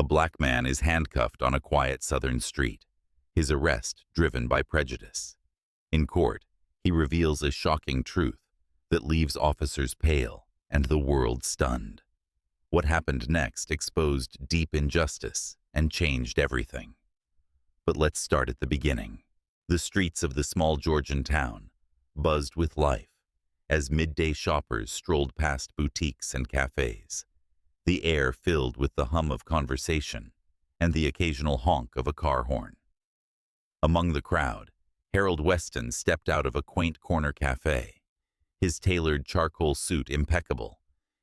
A black man is handcuffed on a quiet southern street, his arrest driven by prejudice. In court, he reveals a shocking truth that leaves officers pale and the world stunned. What happened next exposed deep injustice and changed everything. But let's start at the beginning. The streets of the small Georgian town buzzed with life as midday shoppers strolled past boutiques and cafes, the air filled with the hum of conversation and the occasional honk of a car horn. Among the crowd, Harold Weston stepped out of a quaint corner cafe, his tailored charcoal suit impeccable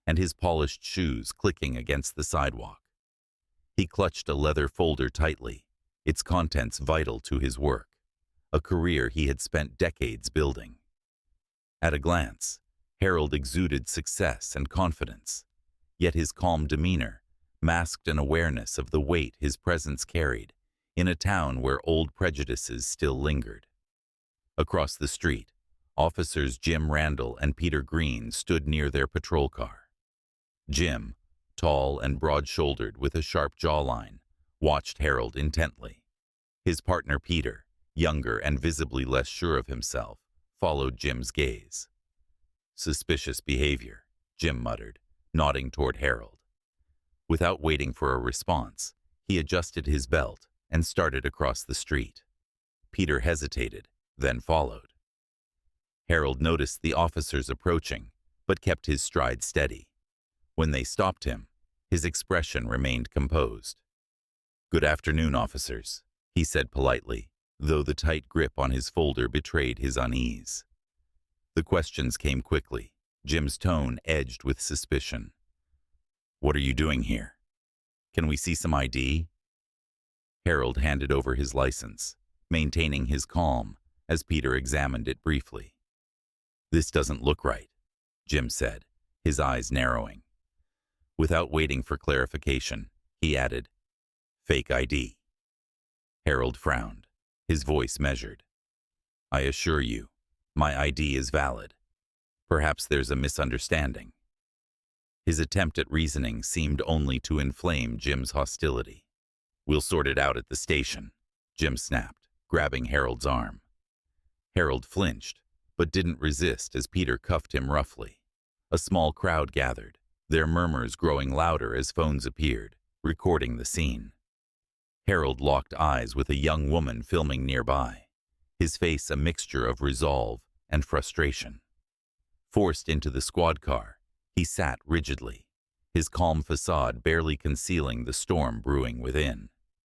and his polished shoes clicking against the sidewalk. He clutched a leather folder tightly, its contents vital to his work, a career he had spent decades building. At a glance, Harold exuded success and confidence, yet his calm demeanor masked an awareness of the weight his presence carried in a town where old prejudices still lingered. Across the street, officers Jim Randall and Peter Green stood near their patrol car. Jim, tall and broad-shouldered with a sharp jawline, watched Harold intently. His partner Peter, younger and visibly less sure of himself, followed Jim's gaze. "Suspicious behavior," Jim muttered, nodding toward Harold. Without waiting for a response, he adjusted his belt and started across the street. Peter hesitated, then followed. Harold noticed the officers approaching, but kept his stride steady. When they stopped him, his expression remained composed. "Good afternoon, officers," he said politely, though the tight grip on his folder betrayed his unease. The questions came quickly, Jim's tone edged with suspicion. "What are you doing here? Can we see some ID?" Harold handed over his license, maintaining his calm as Peter examined it briefly. "This doesn't look right," Jim said, his eyes narrowing. Without waiting for clarification, he added, "Fake ID." Harold frowned, his voice measured. "I assure you, my ID is valid. Perhaps there's a misunderstanding." His attempt at reasoning seemed only to inflame Jim's hostility. "We'll sort it out at the station," Jim snapped, grabbing Harold's arm. Harold flinched, but didn't resist as Peter cuffed him roughly. A small crowd gathered, their murmurs growing louder as phones appeared, recording the scene. Harold locked eyes with a young woman filming nearby, his face a mixture of resolve and frustration. Forced into the squad car, he sat rigidly, his calm facade barely concealing the storm brewing within.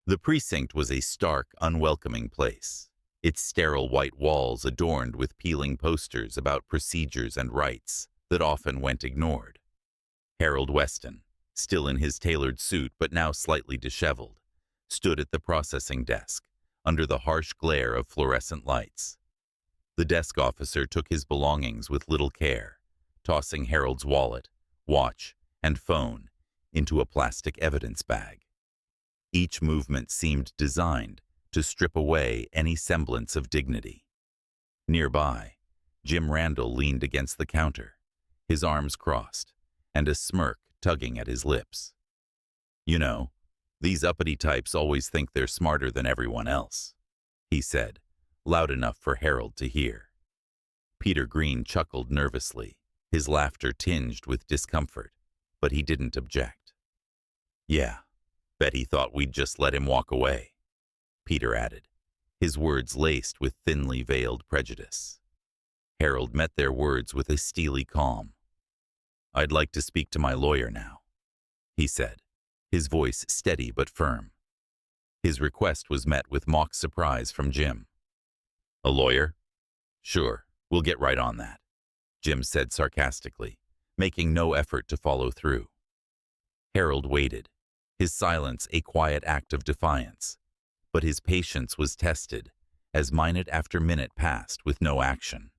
The precinct was a stark, unwelcoming place, its sterile white walls adorned with peeling posters about procedures and rights that often went ignored. Harold Weston, still in his tailored suit but now slightly disheveled, stood at the processing desk, under the harsh glare of fluorescent lights. The desk officer took his belongings with little care, tossing Harold's wallet, watch, and phone into a plastic evidence bag. Each movement seemed designed to strip away any semblance of dignity. Nearby, Jim Randall leaned against the counter, his arms crossed, and a smirk tugging at his lips. "You know, these uppity types always think they're smarter than everyone else," he said, loud enough for Harold to hear. Peter Green chuckled nervously, his laughter tinged with discomfort, but he didn't object. "Yeah, bet he thought we'd just let him walk away," Peter added, his words laced with thinly veiled prejudice. Harold met their words with a steely calm. "I'd like to speak to my lawyer now," he said, his voice steady but firm. His request was met with mock surprise from Jim. "A lawyer? Sure, we'll get right on that," Jim said sarcastically, making no effort to follow through. Harold waited, his silence a quiet act of defiance, but his patience was tested as minute after minute passed with no action.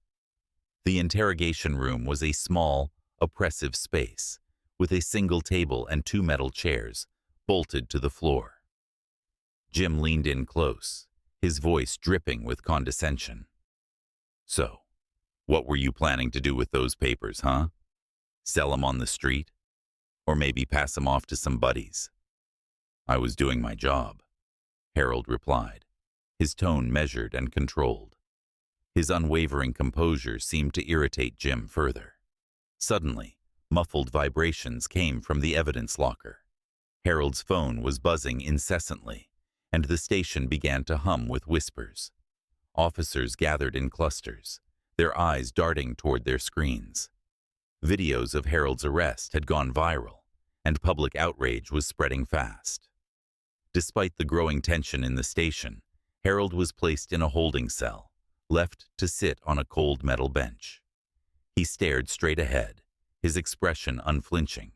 The interrogation room was a small, oppressive space, with a single table and 2 metal chairs bolted to the floor. Jim leaned in close, his voice dripping with condescension. "So, what were you planning to do with those papers, huh? Sell them on the street? Or maybe pass them off to some buddies?" "I was doing my job," Harold replied, his tone measured and controlled. His unwavering composure seemed to irritate Jim further. Suddenly, muffled vibrations came from the evidence locker. Harold's phone was buzzing incessantly, and the station began to hum with whispers. Officers gathered in clusters, their eyes darting toward their screens. Videos of Harold's arrest had gone viral, and public outrage was spreading fast. Despite the growing tension in the station, Harold was placed in a holding cell, left to sit on a cold metal bench. He stared straight ahead, his expression unflinching,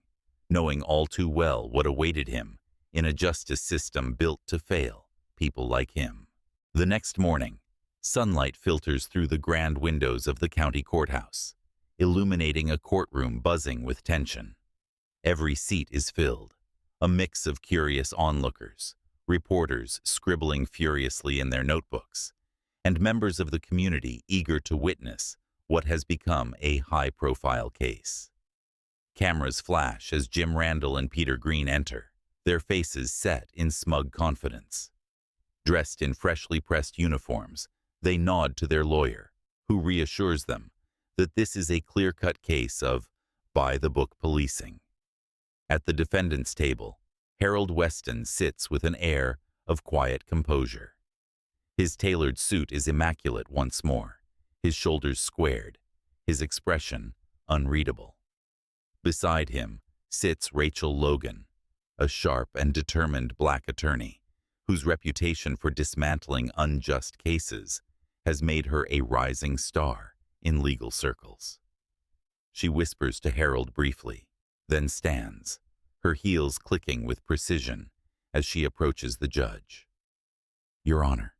knowing all too well what awaited him in a justice system built to fail people like him. The next morning, sunlight filters through the grand windows of the county courthouse, illuminating a courtroom buzzing with tension. Every seat is filled, a mix of curious onlookers, reporters scribbling furiously in their notebooks, and members of the community eager to witness what has become a high-profile case. Cameras flash as Jim Randall and Peter Green enter, their faces set in smug confidence. Dressed in freshly pressed uniforms, they nod to their lawyer, who reassures them that this is a clear-cut case of by-the-book policing. At the defendant's table, Harold Weston sits with an air of quiet composure. His tailored suit is immaculate once more, his shoulders squared, his expression unreadable. Beside him sits Rachel Logan, a sharp and determined black attorney, whose reputation for dismantling unjust cases has made her a rising star in legal circles. She whispers to Harold briefly, then stands, her heels clicking with precision as she approaches the judge. "Your Honor,"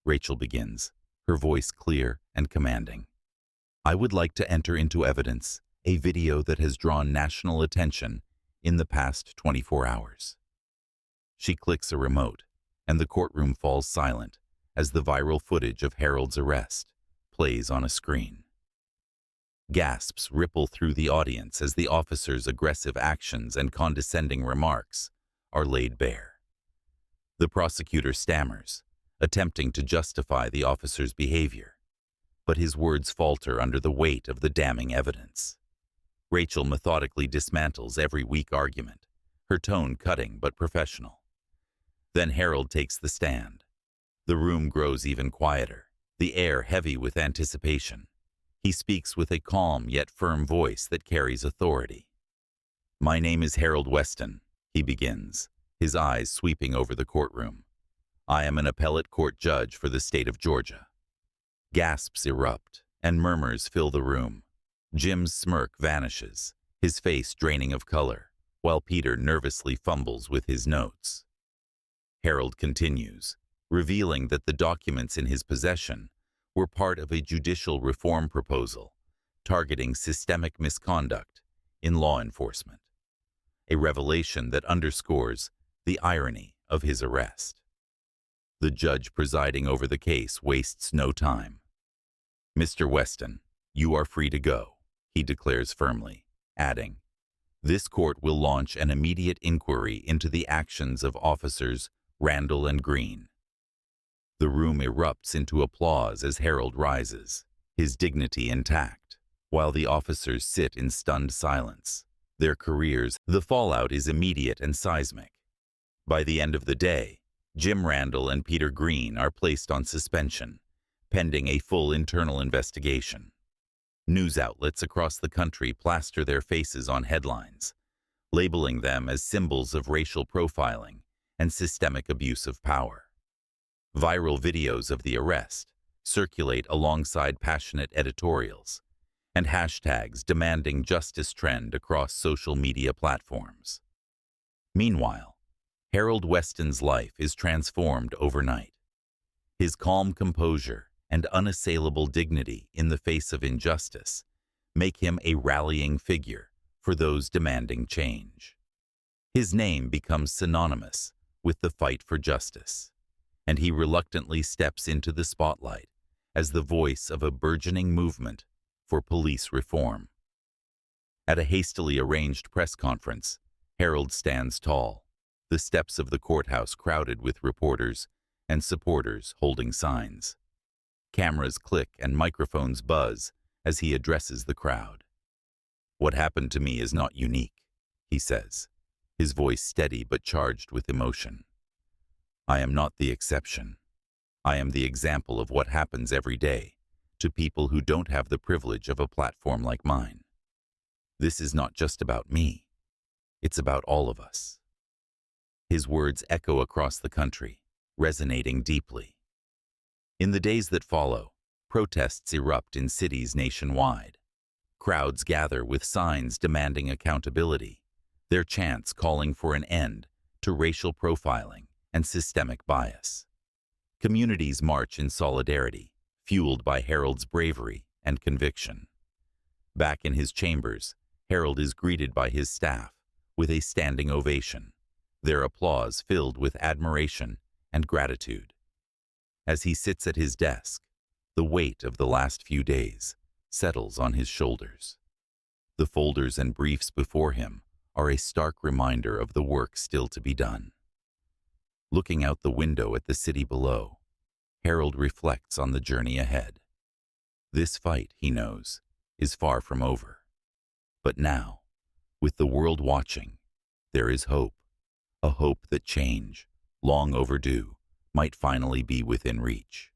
Rachel begins, her voice clear and commanding, "I would like to enter into evidence a video that has drawn national attention in the past 24 hours. She clicks a remote, and the courtroom falls silent as the viral footage of Harold's arrest plays on a screen. Gasps ripple through the audience as the officer's aggressive actions and condescending remarks are laid bare. The prosecutor stammers, attempting to justify the officer's behavior, but his words falter under the weight of the damning evidence. Rachel methodically dismantles every weak argument, her tone cutting but professional. Then Harold takes the stand. The room grows even quieter, the air heavy with anticipation. He speaks with a calm yet firm voice that carries authority. "My name is Harold Weston," he begins, his eyes sweeping over the courtroom. "I am an appellate court judge for the state of Georgia." Gasps erupt, and murmurs fill the room. Jim's smirk vanishes, his face draining of color, while Peter nervously fumbles with his notes. Harold continues, revealing that the documents in his possession were part of a judicial reform proposal targeting systemic misconduct in law enforcement, a revelation that underscores the irony of his arrest. The judge presiding over the case wastes no time. "Mr. Weston, you are free to go," he declares firmly, adding, "This court will launch an immediate inquiry into the actions of officers Randall and Green." The room erupts into applause as Harold rises, his dignity intact, while the officers sit in stunned silence. Their careers, the fallout is immediate and seismic. By the end of the day, Jim Randall and Peter Green are placed on suspension, pending a full internal investigation. News outlets across the country plaster their faces on headlines, labeling them as symbols of racial profiling and systemic abuse of power. Viral videos of the arrest circulate alongside passionate editorials, and hashtags demanding justice trend across social media platforms. Meanwhile, Harold Weston's life is transformed overnight. His calm composure and unassailable dignity in the face of injustice make him a rallying figure for those demanding change. His name becomes synonymous with the fight for justice, and he reluctantly steps into the spotlight as the voice of a burgeoning movement for police reform. At a hastily arranged press conference, Harold stands tall, the steps of the courthouse crowded with reporters and supporters holding signs. Cameras click and microphones buzz as he addresses the crowd. "What happened to me is not unique," he says, his voice steady but charged with emotion. "I am not the exception. I am the example of what happens every day to people who don't have the privilege of a platform like mine. This is not just about me. It's about all of us." His words echo across the country, resonating deeply. In the days that follow, protests erupt in cities nationwide. Crowds gather with signs demanding accountability, their chants calling for an end to racial profiling and systemic bias. Communities march in solidarity, fueled by Harold's bravery and conviction. Back in his chambers, Harold is greeted by his staff with a standing ovation, their applause filled with admiration and gratitude. As he sits at his desk, the weight of the last few days settles on his shoulders. The folders and briefs before him are a stark reminder of the work still to be done. Looking out the window at the city below, Harold reflects on the journey ahead. This fight, he knows, is far from over. But now, with the world watching, there is hope, a hope that change, long overdue, might finally be within reach.